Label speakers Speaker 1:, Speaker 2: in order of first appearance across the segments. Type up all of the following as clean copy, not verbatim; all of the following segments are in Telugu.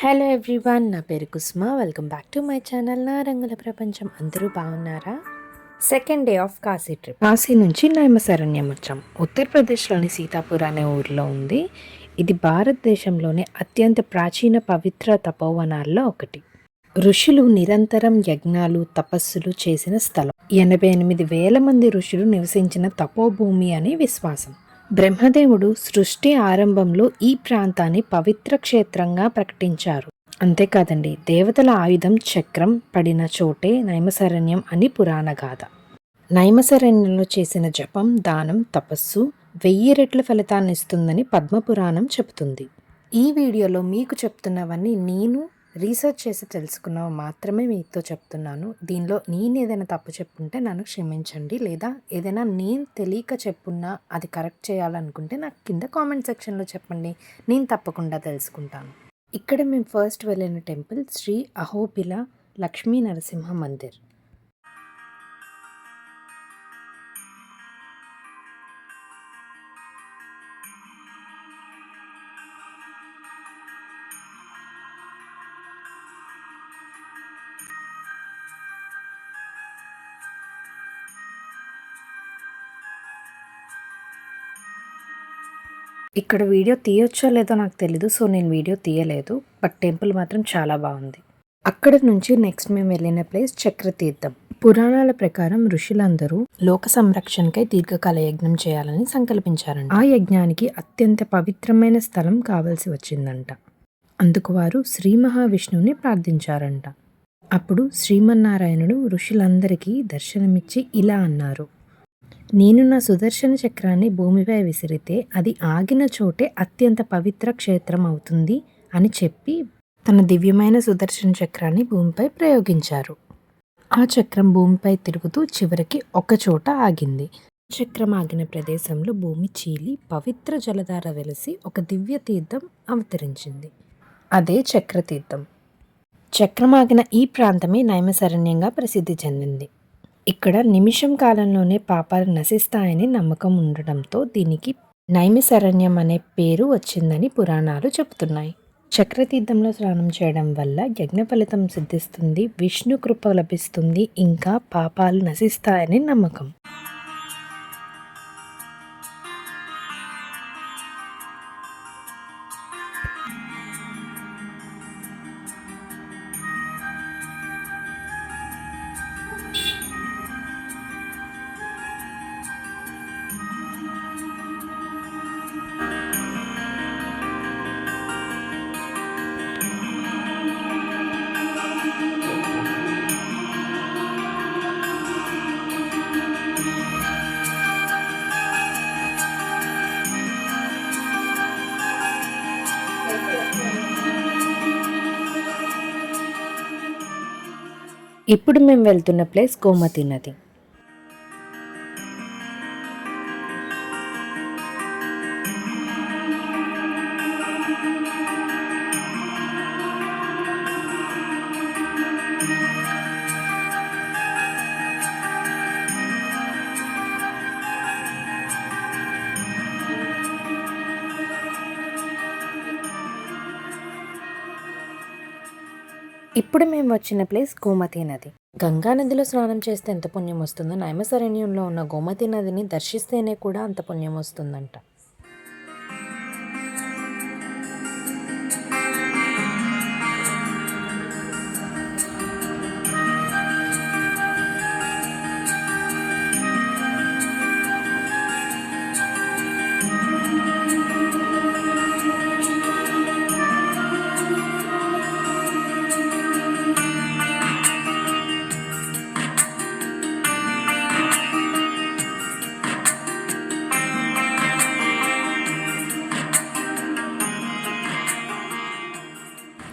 Speaker 1: హలో ఎవ్రీవన్, నా పేరు Kusuma. Welcome back to my channel నా రంగుల ప్రపంచం. అందరూ బాగున్నారా? Second day of Kashi trip. Kashi నుంచి నైమశరణ్యం వచ్చాం. ఉత్తరప్రదేశ్లోని సీతాపూర్ అనే ఊరిలో ఉంది. ఇది భారతదేశంలోని అత్యంత ప్రాచీన పవిత్ర తపోవనాల్లో ఒకటి. ఋషులు నిరంతరం యజ్ఞాలు తపస్సులు చేసిన స్థలం. 88,000 మంది ఋషులు నివసించిన తపోభూమి అని విశ్వాసం. బ్రహ్మదేవుడు సృష్టి ఆరంభంలో ఈ ప్రాంతాన్ని పవిత్ర క్షేత్రంగా ప్రకటించారు. అంతేకాదండి, దేవతల ఆయుధం చక్రం పడిన చోటే నైమశరణ్యం అని పురాణ గాథ. నైమశరణ్యంలో చేసిన జపం, దానం, తపస్సు 1000 రెట్ల ఫలితాన్ని ఇస్తుందని పద్మపురాణం చెబుతుంది. ఈ వీడియోలో మీకు చెప్తున్నవన్నీ నేను రీసెర్చ్ చేసి తెలుసుకున్నవి మాత్రమే మీతో చెప్తున్నాను. దీనిలో నేను ఏదైనా తప్పు చెప్పుంటే నన్ను క్షమించండి, లేదా ఏదైనా నేను తెలియక చెప్పున్నా అది కరెక్ట్ చేయాలనుకుంటే నాకు కింద కామెంట్ సెక్షన్లో చెప్పండి, నేను తప్పకుండా తెలుసుకుంటాను. ఇక్కడ మేము ఫస్ట్ వెళ్ళిన టెంపుల్ శ్రీ అహోబిల లక్ష్మీ నరసింహ మందిర్. ఇక్కడ వీడియో తీయొచ్చో లేదో నాకు తెలీదు, సో నేను వీడియో తీయలేదు. బట్ టెంపుల్ మాత్రం చాలా బాగుంది. అక్కడ నుంచి నెక్స్ట్ మేము వెళ్ళిన ప్లేస్ చక్రతీర్థం. పురాణాల ప్రకారం ఋషులందరూ లోక సంరక్షణకై దీర్ఘకాల యజ్ఞం చేయాలని సంకల్పించారంట. ఆ యజ్ఞానికి అత్యంత పవిత్రమైన స్థలం కావలసి వచ్చిందంట. అందుకు వారు శ్రీ మహావిష్ణువుని ప్రార్థించారంట. అప్పుడు శ్రీమన్నారాయణుడు ఋషులందరికీ దర్శనమిచ్చి ఇలా అన్నారు: నేను నా సుదర్శన చక్రాన్ని భూమిపై విసిరితే అది ఆగిన చోటే అత్యంత పవిత్ర క్షేత్రం అవుతుంది అని చెప్పి తన దివ్యమైన సుదర్శన చక్రాన్ని భూమిపై ప్రయోగించారు. ఆ చక్రం భూమిపై తిరుగుతూ చివరికి ఒక చోట ఆగింది. చక్రం ఆగిన ప్రదేశంలో భూమి చీలి పవిత్ర జలధార వెలిసి ఒక దివ్య తీర్థం అవతరించింది. అదే చక్రతీర్థం. చక్రం ఆగిన ఈ ప్రాంతమే నైమశరణ్యంగా ప్రసిద్ధి చెందింది. ఇక్కడ నిమిషం కాలంలోనే పాపాలు నశిస్తాయని నమ్మకం ఉండడంతో దీనికి నైమిశరణ్యం అనే పేరు వచ్చిందని పురాణాలు చెబుతున్నాయి. చక్రతీర్థంలో స్నానం చేయడం వల్ల యజ్ఞ ఫలితం సిద్ధిస్తుంది, విష్ణు కృప లభిస్తుంది, ఇంకా పాపాలు నశిస్తాయని నమ్మకం. ఇప్పుడు మేము వెళ్తున్న ప్లేస్ గోమతి నది. ఇప్పుడు మేము వచ్చిన ప్లేస్ గోమతి నది. గంగా నదిలో స్నానం చేస్తే ఎంత పుణ్యం వస్తుందో నైమశరణ్యంలో ఉన్న గోమతి నదిని దర్శిస్తేనే కూడా అంత పుణ్యం వస్తుందంట.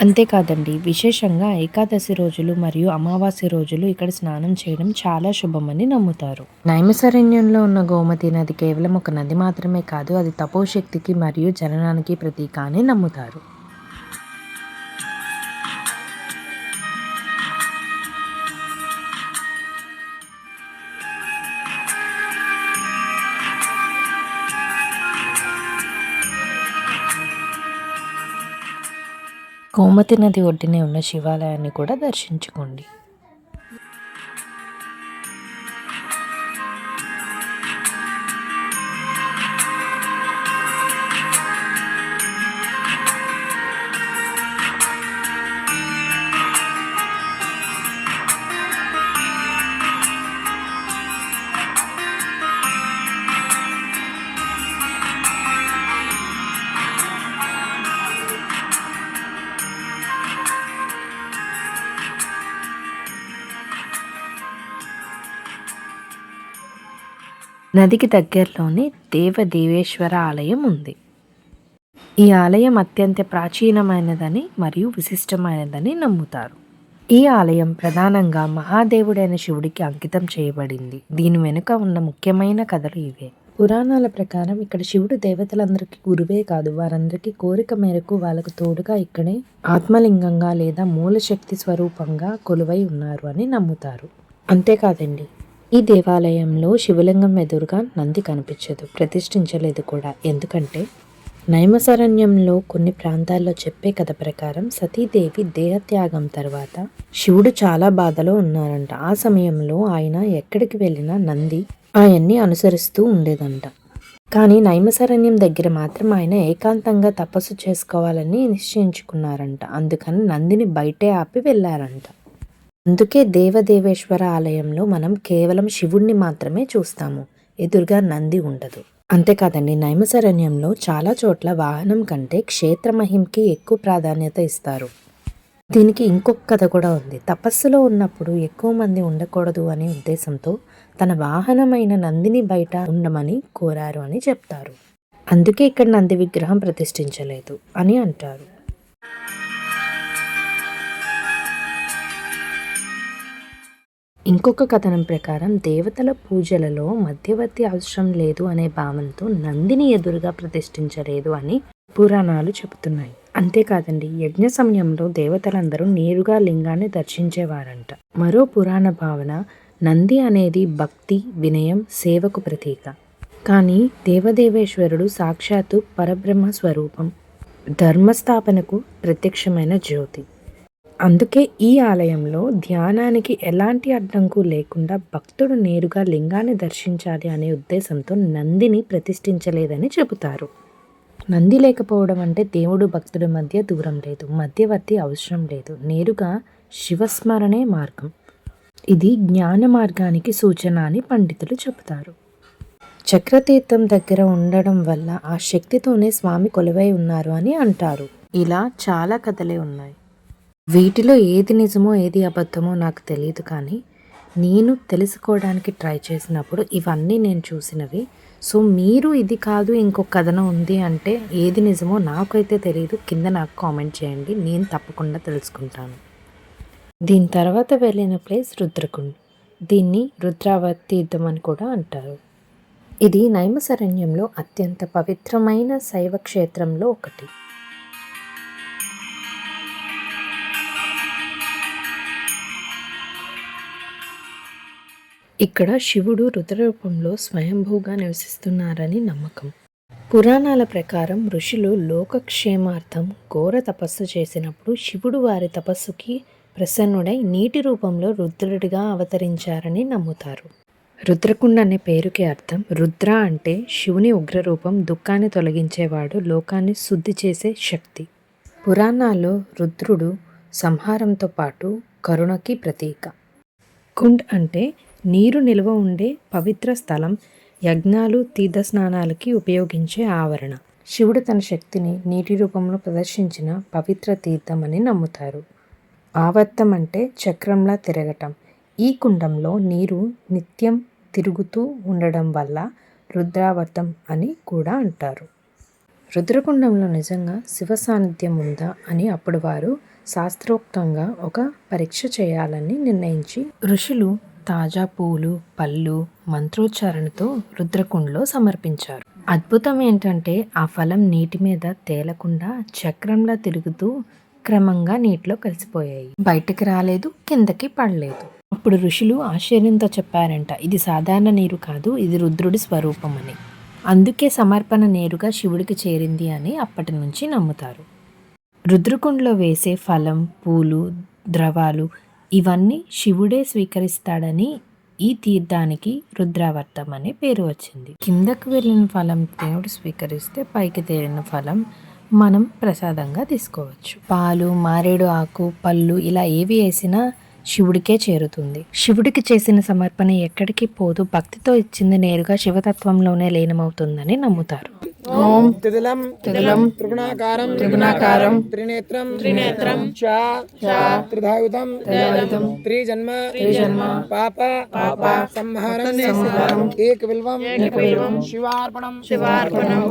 Speaker 1: అంతేకాదండి, విశేషంగా ఏకాదశి రోజులు మరియు అమావాస్య రోజులు ఇక్కడ స్నానం చేయడం చాలా శుభమని నమ్ముతారు. నైమిశరణ్యంలో ఉన్న గోమతి నది కేవలం ఒక నది మాత్రమే కాదు, అది తపోశక్తికి మరియు జననానికి ప్రతీక అని నమ్ముతారు. గోమతి నది ఒడ్డునే ఉన్న శివాలయాన్ని కూడా దర్శించుకోండి. నదికి దగ్గరలోనే దేవదేవేశ్వర ఆలయం ఉంది. ఈ ఆలయం అత్యంత ప్రాచీనమైనదని మరియు విశిష్టమైనదని నమ్ముతారు. ఈ ఆలయం ప్రధానంగా మహాదేవుడైన శివుడికి అంకితం చేయబడింది. దీని వెనుక ఉన్న ముఖ్యమైన కథలు ఇవే. పురాణాల ప్రకారం ఇక్కడ శివుడు దేవతలందరికీ గురువే కాదు, వారందరికీ కోరిక మేరకు వాళ్ళకు తోడుగా ఇక్కడే ఆత్మలింగంగా లేదా మూలశక్తి స్వరూపంగా కొలువై ఉన్నారు అని నమ్ముతారు. అంతేకాదండి, ఈ దేవాలయంలో శివలింగం ఎదురుగా నంది కనిపించదు, ప్రతిష్ఠించలేదు కూడా. ఎందుకంటే నైమసారణ్యంలో కొన్ని ప్రాంతాల్లో చెప్పే కథ ప్రకారం సతీదేవి దేహత్యాగం తర్వాత శివుడు చాలా బాధలో ఉన్నారంట. ఆ సమయంలో ఆయన ఎక్కడికి వెళ్ళినా నంది ఆయన్ని అనుసరిస్తూ ఉండేదంట. కానీ నైమసారణ్యం దగ్గర మాత్రం ఆయన ఏకాంతంగా తపస్సు చేసుకోవాలని నిశ్చయించుకున్నారంట. అందుకని నందిని బయటే ఆపి వెళ్ళారంట. అందుకే దేవదేవేశ్వర ఆలయంలో మనం కేవలం శివుణ్ణి మాత్రమే చూస్తాము, ఎదురుగా నంది ఉండదు. అంతేకాదండి, నైమసారణ్యంలో చాలా చోట్ల వాహనం కంటే క్షేత్రమహింకి ఎక్కువ ప్రాధాన్యత ఇస్తారు. దీనికి ఇంకొక కథ కూడా ఉంది. తపస్సులో ఉన్నప్పుడు ఎక్కువ మంది ఉండకూడదు అనే ఉద్దేశంతో తన వాహనమైన నందిని బయట ఉండమని కోరారు అని చెప్తారు. అందుకే ఇక్కడ నంది విగ్రహం ప్రతిష్ఠించలేదు అని అంటారు. ఇంకొక కథనం ప్రకారం దేవతల పూజలలో మధ్యవర్తి అవసరం లేదు అనే భావనతో నందిని ఎదురుగా ప్రతిష్ఠించలేదు అని పురాణాలు చెబుతున్నాయి. అంతేకాదండి, యజ్ఞ సమయంలో దేవతలందరూ నేరుగా లింగాన్ని దర్శించేవారంట. మరో పురాణ భావన నంది అనేది భక్తి, వినయం, సేవకు ప్రతీక. కానీ దేవదేవేశ్వరుడు సాక్షాత్తు పరబ్రహ్మ స్వరూపం, ధర్మస్థాపనకు ప్రత్యక్షమైన జ్యోతి. అందుకే ఈ ఆలయంలో ధ్యానానికి ఎలాంటి అడ్డంకు లేకుండా భక్తుడు నేరుగా లింగాన్ని దర్శించాలి అనే ఉద్దేశంతో నందిని ప్రతిష్ఠించలేదని చెబుతారు. నంది లేకపోవడం అంటే దేవుడు భక్తుడి మధ్య దూరం లేదు, మధ్యవర్తి అవసరం లేదు, నేరుగా శివస్మరణే మార్గం. ఇది జ్ఞాన మార్గానికి సూచన అని పండితులు చెబుతారు. చక్రతీర్థం దగ్గర ఉండడం వల్ల ఆ శక్తితోనే స్వామి కొలువై ఉన్నారు అని అంటారు. ఇలా చాలా కథలే ఉన్నాయి. వీటిలో ఏది నిజమో ఏది అబద్ధమో నాకు తెలియదు, కానీ నేను తెలుసుకోవడానికి ట్రై చేసినప్పుడు ఇవన్నీ నేను చూసినవి. సో మీరు ఇది కాదు ఇంకొక కథనం ఉంది అంటే ఏది నిజమో నాకైతే తెలియదు, కింద నాకు కామెంట్ చేయండి, నేను తప్పకుండా తెలుసుకుంటాను. దీని తర్వాత వెళ్ళిన ప్లేస్ రుద్రకుండ్. దీన్ని రుద్రావతి తీర్థం అని కూడా అంటారు. ఇది నైమసారణ్యంలో అత్యంత పవిత్రమైన శైవ క్షేత్రంలో ఒకటి. ఇక్కడ శివుడు రుద్రరూపంలో స్వయంభూగా నివసిస్తున్నారని నమ్మకం. పురాణాల ప్రకారం ఋషులు లోకక్షేమార్థం ఘోర తపస్సు చేసినప్పుడు శివుడు వారి తపస్సుకి ప్రసన్నుడై నీటి రూపంలో రుద్రుడిగా అవతరించారని నమ్ముతారు. రుద్రకుండ అనే పేరుకి అర్థం రుద్ర అంటే శివుని ఉగ్రరూపం, దుఃఖాన్ని తొలగించేవాడు, లోకాన్ని శుద్ధి చేసే శక్తి. పురాణాల్లో రుద్రుడు సంహారంతో పాటు కరుణకి ప్రతీక. కుండ్ అంటే నీరు నిల్వ ఉండే పవిత్ర స్థలం, యజ్ఞాలు, తీర్థస్నానాలకి ఉపయోగించే ఆవరణ. శివుడు తన శక్తిని నీటి రూపంలో ప్రదర్శించిన పవిత్ర తీర్థం అని నమ్ముతారు. ఆవర్తం అంటే చక్రంలా తిరగటం. ఈ కుండంలో నీరు నిత్యం తిరుగుతూ ఉండడం వల్ల రుద్రావర్తం అని కూడా అంటారు. రుద్రకుండంలో నిజంగా శివ సాన్నిధ్యం ఉందా అని అప్పుడు వారు శాస్త్రోక్తంగా ఒక పరీక్ష చేయాలని నిర్ణయించి ఋషులు తాజా పూలు, పళ్ళు, మంత్రోచ్చారణతో రుద్రకుండలో సమర్పించారు. అద్భుతం ఏంటంటే ఆ ఫలం నీటి మీద తేలకుండా చక్రంలా తిరుగుతూ క్రమంగా నీటిలో కలిసిపోయాయి. బయటకు రాలేదు, కిందకి పడలేదు. అప్పుడు ఋషులు ఆశ్చర్యంతో చెప్పారంట, ఇది సాధారణ నీరు కాదు, ఇది రుద్రుడి స్వరూపం అని. అందుకే సమర్పణ నేరుగా శివుడికి చేరింది అని అప్పటి నుంచి నమ్ముతారు. రుద్రకుండలో వేసే ఫలం, పూలు, ద్రవాలు ఇవన్నీ శివుడే స్వీకరిస్తాడని ఈ తీర్థానికి రుద్రావర్తం అనే పేరు వచ్చింది. కిందకు వెళ్ళిన ఫలం దేవుడు స్వీకరిస్తే పైకి తేలిన ఫలం మనం ప్రసాదంగా తీసుకోవచ్చు. పాలు, మారేడు ఆకు, పళ్ళు ఇలా ఏవి వేసినా శివుడికే చేరుతుంది. శివుడికి చేసిన సమర్పణ ఎక్కడికి పోదు, భక్తితో ఇచ్చింది నేరుగా శివతత్వంలోనే లీనమవుతుందని నమ్ముతారు.
Speaker 2: ఓం త్రిదలం త్రిగుణాకారం త్రినేత్రం త్రిధాయుధం త్రిజన్మ పాప సంహారం ఏక బిల్వం శివార్పణం.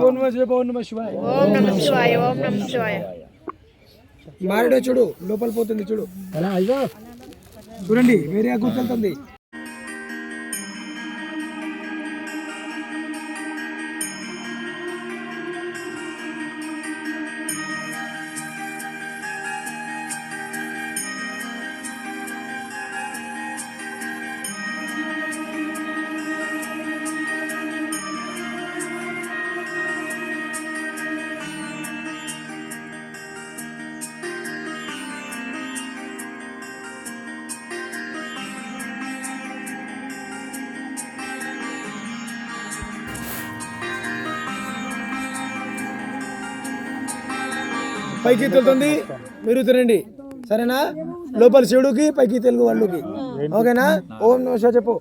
Speaker 2: ఓం నమః శివాయ. మారేడు చూడు, లోపల పోతుంది చూడు, అలా అయ్యో చూడండి వేరే కూర్చుంటుంది. పైకి తెలుతుంది, మీరు తినండి సరేనా. లోపల శివుడికి, పైకి తెలుగు వాళ్ళకి, ఓకేనా. ఓం నమః శివాయ చెప్పు.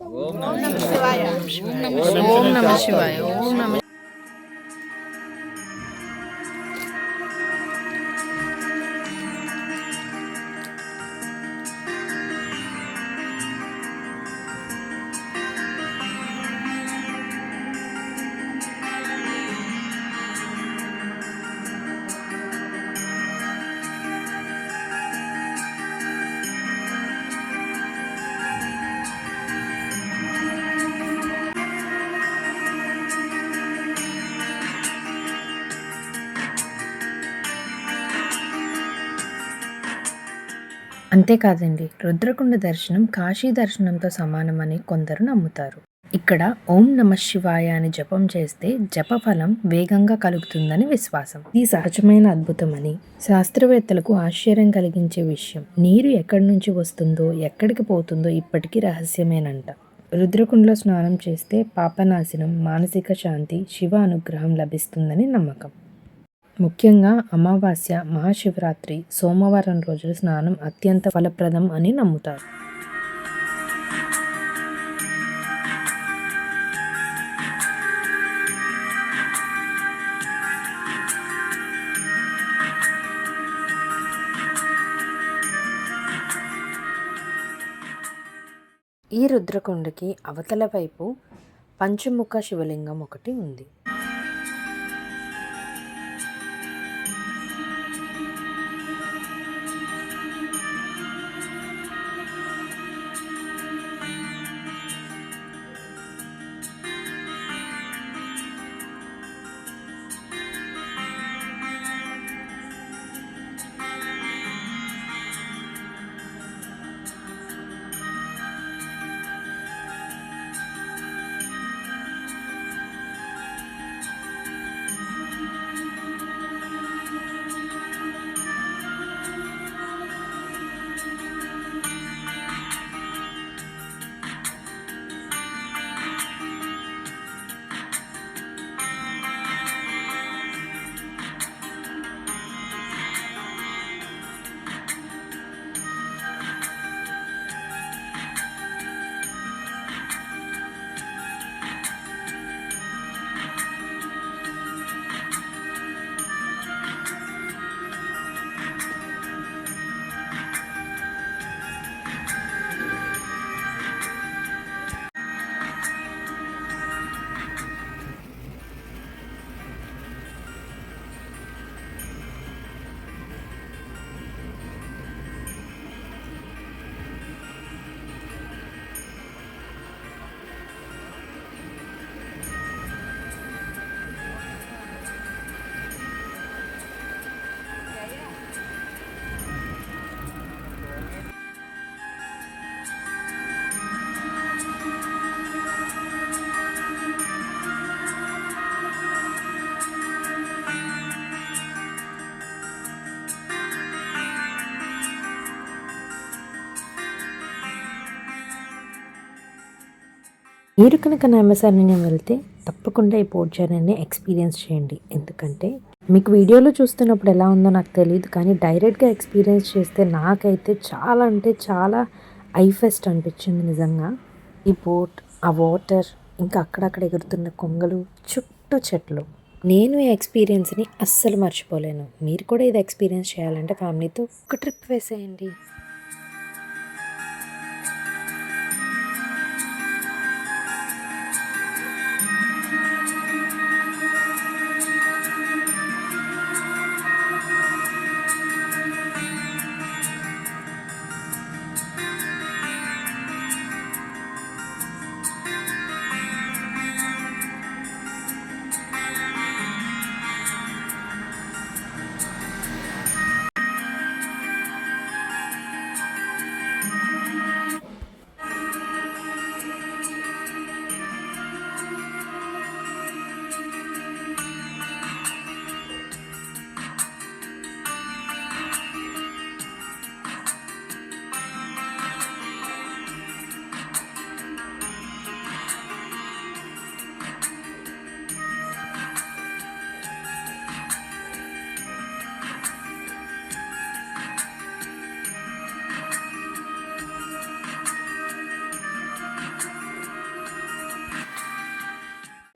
Speaker 1: ఓం నమః శివాయ. అంతేకాదండి, రుద్రకుండ దర్శనం కాశీ దర్శనంతో సమానమని కొందరు నమ్ముతారు. ఇక్కడ ఓం నమః శివాయ అని జపం చేస్తే జపఫలం వేగంగా కలుగుతుందని విశ్వాసం. ఇది సహజమైన అద్భుతమని, శాస్త్రవేత్తలకు ఆశ్చర్యం కలిగించే విషయం. నీరు ఎక్కడి నుంచి వస్తుందో, ఎక్కడికి పోతుందో ఇప్పటికీ రహస్యమేనంట. రుద్రకుండలో స్నానం చేస్తే పాపనాశనం, మానసిక శాంతి, శివ అనుగ్రహం లభిస్తుందని నమ్మకం. ముఖ్యంగా అమావాస్య, మహాశివరాత్రి, సోమవారం రోజుల స్నానం అత్యంత ఫలప్రదం అని నమ్ముతారు. ఈ రుద్రకుండకి అవతల వైపు పంచముఖ శివలింగం ఒకటి ఉంది. మీరు కనుక నైమిసారణ్యం వెళ్తే తప్పకుండా ఈ పోర్ట్ జర్నీని ఎక్స్పీరియన్స్ చేయండి. ఎందుకంటే మీకు వీడియోలో చూస్తున్నప్పుడు ఎలా ఉందో నాకు తెలియదు, కానీ డైరెక్ట్గా ఎక్స్పీరియన్స్ చేస్తే నాకైతే చాలా అంటే చాలా ఐ ఫెస్ట్ అనిపించింది నిజంగా. ఈ బోట్, ఆ వాటర్, ఇంకా అక్కడక్కడ ఎగురుతున్న కొంగలు, చుట్టూ చెట్లు. నేను ఈ ఎక్స్పీరియన్స్ని అస్సలు మర్చిపోలేను. మీరు కూడా ఇది ఎక్స్పీరియన్స్ చేయాలంటే ఫ్యామిలీతో ఒక ట్రిప్ వేసేయండి.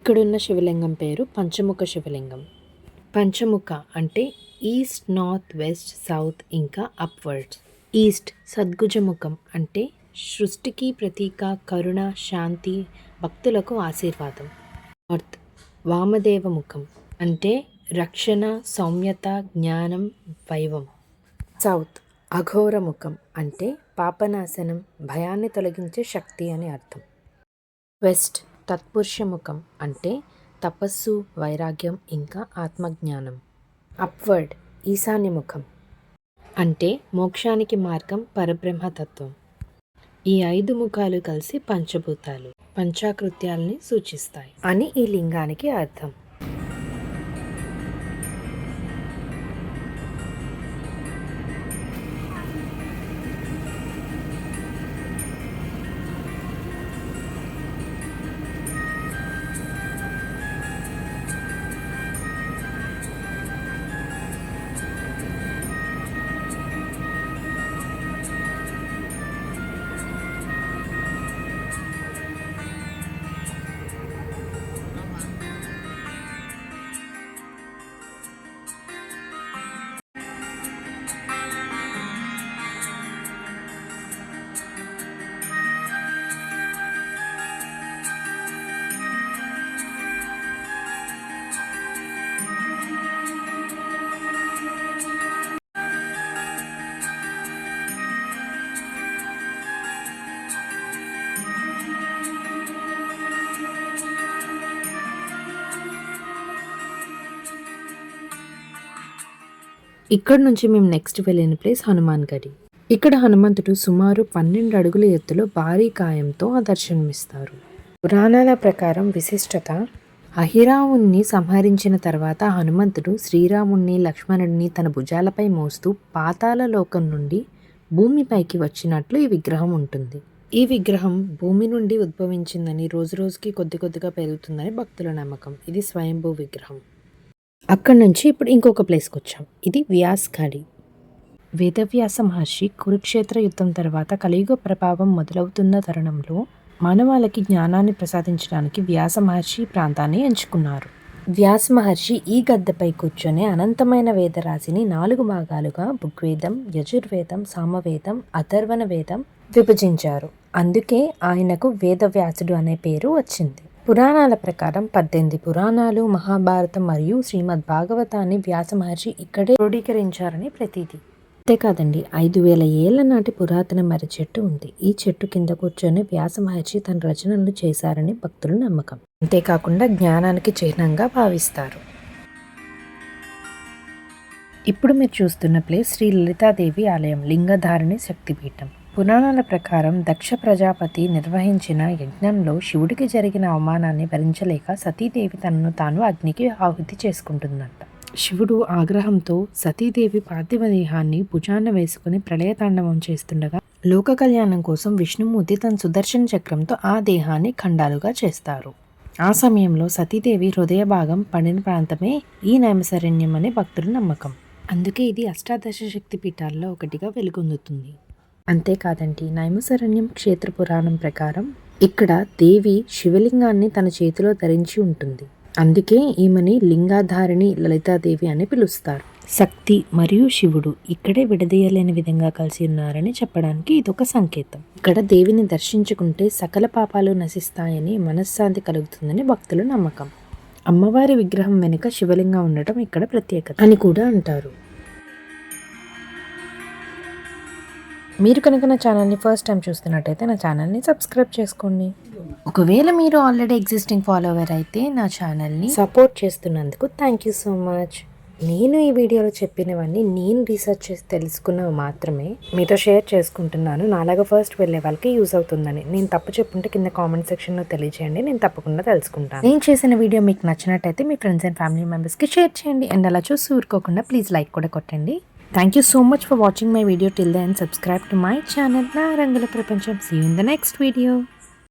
Speaker 1: ఇక్కడున్న శివలింగం పేరు పంచముఖ శివలింగం. పంచముఖ అంటే ఈస్ట్, నార్త్, వెస్ట్, సౌత్ ఇంకా అప్వర్డ్స్. ఈస్ట్ సద్గుజముఖం అంటే సృష్టికి ప్రతీక, కరుణ, శాంతి, భక్తులకు ఆశీర్వాదం. నార్త్ వామదేవ ముఖం అంటే రక్షణ, సౌమ్యత, జ్ఞానం, వైవం. సౌత్ అఘోర ముఖం అంటే పాపనాశనం, భయాన్ని తొలగించే శక్తి అని అర్థం. వెస్ట్ తత్పురుష ముఖం అంటే తపస్సు, వైరాగ్యం ఇంకా ఆత్మజ్ఞానం. అప్వర్డ్ ఈశాన్య ముఖం అంటే మోక్షానికి మార్గం, పరబ్రహ్మతత్వం. ఈ 5 ముఖాలు కలిసి పంచభూతాలు, పంచాకృత్యాలని సూచిస్తాయి అని ఈ లింగానికి అర్థం. ఇక్కడ నుంచి మేము నెక్స్ట్ వెళ్ళిన ప్లేస్ హనుమాన్ గడి. ఇక్కడ హనుమంతుడు సుమారు 12 అడుగుల ఎత్తులో భారీ కాయంతో దర్శనమిస్తారు. పురాణాల ప్రకారం విశిష్టత, అహిరావుణ్ణి సంహరించిన తర్వాత హనుమంతుడు శ్రీరాముణ్ణి, లక్ష్మణుడిని తన భుజాలపై మోస్తూ పాతాళ లోకం నుండి భూమిపైకి వచ్చినట్లు ఈ విగ్రహం ఉంటుంది. ఈ విగ్రహం భూమి నుండి ఉద్భవించిందని, రోజు రోజుకి కొద్ది కొద్దిగా పెరుగుతుందని భక్తుల నమ్మకం. ఇది స్వయంభూ విగ్రహం. అక్కడి నుంచి ఇప్పుడు ఇంకొక ప్లేస్కి వచ్చాం. ఇది వ్యాస్ ఖాడి. వేదవ్యాస మహర్షి కురుక్షేత్ర యుద్ధం తర్వాత కలియుగ ప్రభావం మొదలవుతున్న తరుణంలో మానవాళికి జ్ఞానాన్ని ప్రసాదించడానికి వ్యాస మహర్షి ప్రాంతాన్ని ఎంచుకున్నారు. వ్యాస మహర్షి ఈ గద్దెపై కూర్చొని అనంతమైన వేదరాశిని 4 భాగాలుగా ఋగ్వేదం, యజుర్వేదం, సామవేదం, అథర్వణ వేదం విభజించారు. అందుకే ఆయనకు వేదవ్యాసుడు అనే పేరు వచ్చింది. పురాణాల ప్రకారం 18 పురాణాలు, మహాభారతం మరియు శ్రీమద్ భాగవతాన్ని వ్యాస మహర్షి ఇక్కడే క్రోడీకరించారని ప్రతీతి. అంతేకాదండి, 5000 ఏళ్ల నాటి పురాతన మర్రి చెట్టు ఉంది. ఈ చెట్టు కింద కూర్చొని వ్యాస మహర్షి తన రచనలు చేశారని భక్తుల నమ్మకం. అంతేకాకుండా జ్ఞానానికి చిహ్నంగా భావిస్తారు. ఇప్పుడు మీరు చూస్తున్న ప్లేస్ శ్రీ లలితాదేవి ఆలయం, లింగధారిణి శక్తిపీఠం. పురాణాల ప్రకారం దక్ష ప్రజాపతి నిర్వహించిన యజ్ఞంలో శివుడికి జరిగిన అవమానాన్ని భరించలేక సతీదేవి తనను తాను అగ్నికి ఆహుతి చేసుకుంటుందంట. శివుడు ఆగ్రహంతో సతీదేవి పార్థివ దేహాన్ని భుజాన వేసుకుని ప్రళయతాండవం చేస్తుండగా లోక కళ్యాణం కోసం విష్ణుమూర్తి తన సుదర్శన చక్రంతో ఆ దేహాన్ని ఖండాలుగా చేస్తారు. ఆ సమయంలో సతీదేవి హృదయ భాగం పడిన ప్రాంతమే ఈ నైమిషారణ్యం అనే భక్తుల నమ్మకం. అందుకే ఇది అష్టాదశ శక్తి పీఠాల్లో ఒకటిగా వెలుగొందుతుంది. అంతేకాదండి, నైమిషారణ్యం క్షేత్ర పురాణం ప్రకారం ఇక్కడ దేవి శివలింగాన్ని తన చేతిలో ధరించి ఉంటుంది. అందుకే ఈమెని లింగాధారిణి లలితాదేవి అని పిలుస్తారు. శక్తి మరియు శివుడు ఇక్కడే విడదీయలేని విధంగా కలిసి ఉన్నారని చెప్పడానికి ఇదొక సంకేతం. ఇక్కడ దేవిని దర్శించుకుంటే సకల పాపాలు నశిస్తాయని, మనశ్శాంతి కలుగుతుందని భక్తుల నమ్మకం. అమ్మవారి విగ్రహం వెనుక శివలింగం ఉండటం ఇక్కడ ప్రత్యేకత అని కూడా అంటారు. మీరు కనుక నా ఛానల్ని ఫస్ట్ టైం చూస్తున్నట్టయితే నా ఛానల్ని సబ్స్క్రైబ్ చేసుకోండి. ఒకవేళ మీరు ఆల్రెడీ ఎగ్జిస్టింగ్ ఫాలోవర్ అయితే నా ఛానల్ని సపోర్ట్ చేస్తున్నందుకు థ్యాంక్ యూ సో మచ్. నేను ఈ వీడియోలో చెప్పినవన్నీ నేను రీసెర్చ్ చేసి తెలుసుకున్నవి మాత్రమే మీతో షేర్ చేసుకుంటున్నాను. నాలాగా ఫస్ట్ వెళ్ళే వాళ్ళకి యూజ్ అవుతుందని. నేను తప్పు చెప్పుంటే కింద కామెంట్ సెక్షన్లో తెలియజేయండి, నేను తప్పకుండా తెలుసుకుంటాను. నేను చేసిన వీడియో మీకు నచ్చినట్టయితే మీ ఫ్రెండ్స్ అండ్ ఫ్యామిలీ మెంబర్స్కి షేర్ చేయండి. అండ్ అలా చూసి ఊరుకోకుండా ప్లీజ్ లైక్ కూడా కొట్టండి. Thank you so much for watching my video till then. Subscribe to my channel, Na Rangala Prapancham. See you in the next video.